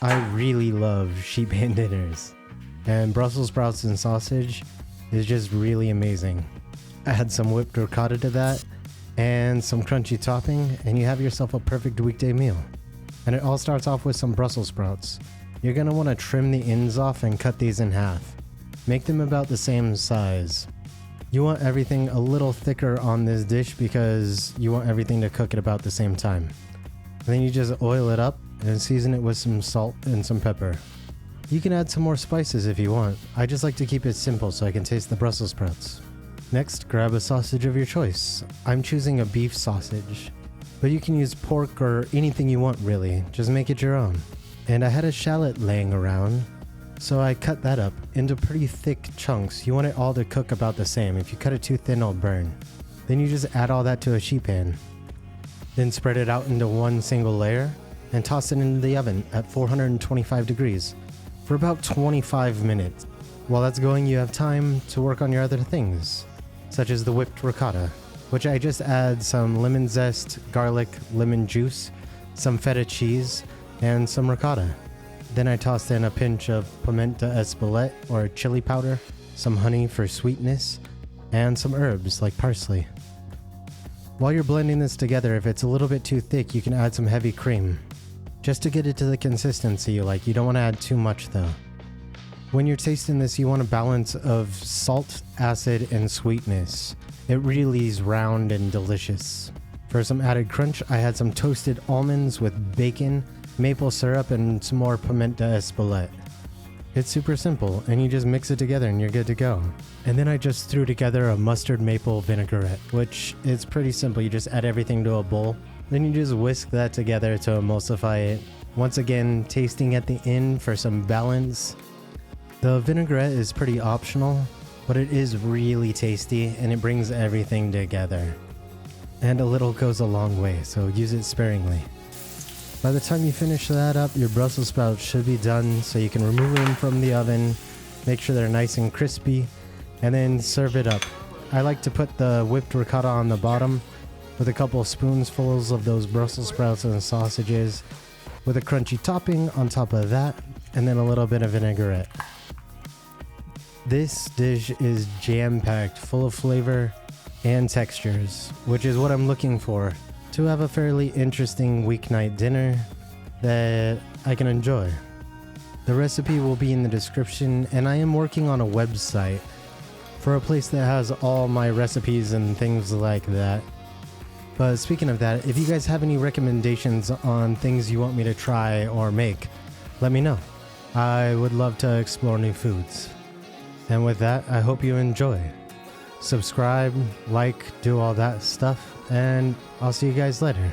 I really love sheet pan dinners, and Brussels sprouts and sausage is just really amazing. Add some whipped riccota to that and some crunchy topping, and you have yourself a perfect weekday meal. And it all starts off with some Brussels sprouts. You're going to want to trim the ends off and cut these in half. Make them about the same size. You want everything a little thicker on this dish because you want everything to cook at about the same time. And then you just oil it up and season it with some salt and some pepper. You can add some more spices if you want. I just like to keep it simple so I can taste the Brussels sprouts. Next, grab a sausage of your choice. I'm choosing a beef sausage, but you can use pork or anything you want really, just make it your own. And I had a shallot laying around, so I cut that up into pretty thick chunks. You want it all to cook about the same. If you cut it too thin, it'll burn. Then you just add all that to a sheet pan. Then spread it out into one single layer and toss it into the oven at 425 degrees for about 25 minutes. While that's going, you have time to work on your other things, such as the whipped riccata, which I just add some lemon zest, garlic, lemon juice, some feta cheese, and some ricotta. Then I tossed in a pinch of piment or chili powder, some honey for sweetness, and some herbs like parsley. While you're blending this together, if it's a little bit too thick, you can add some heavy cream, just to get it to the consistency you like. You don't want to add too much though. When you're tasting this, you want a balance of salt, acid, and sweetness. It really is round and delicious. For some added crunch, I had some toasted almonds with bacon, maple syrup, and some more piment d'Espelette. It's super simple, and you just mix it together and you're good to go. And then I just threw together a mustard maple vinaigrette, which is pretty simple. You just add everything to a bowl, then you just whisk that together to emulsify it. Once again, tasting at the end for some balance. The vinaigrette is pretty optional, but it is really tasty and it brings everything together. And a little goes a long way, so use it sparingly. By the time you finish that up, your Brussels sprouts should be done, so you can remove them from the oven, make sure they're nice and crispy, and then serve it up. I like to put the whipped ricotta on the bottom with a couple spoonfuls of those Brussels sprouts and sausages, with a crunchy topping on top of that, and then a little bit of vinaigrette. This dish is jam-packed, full of flavor and textures, which is what I'm looking for to have a fairly interesting weeknight dinner that I can enjoy. The recipe will be in the description, and I am working on a website for a place that has all my recipes and things like that. But speaking of that, if you guys have any recommendations on things you want me to try or make, let me know. I would love to explore new foods. And with that, I hope you enjoy. Subscribe, like, do all that stuff, and I'll see you guys later.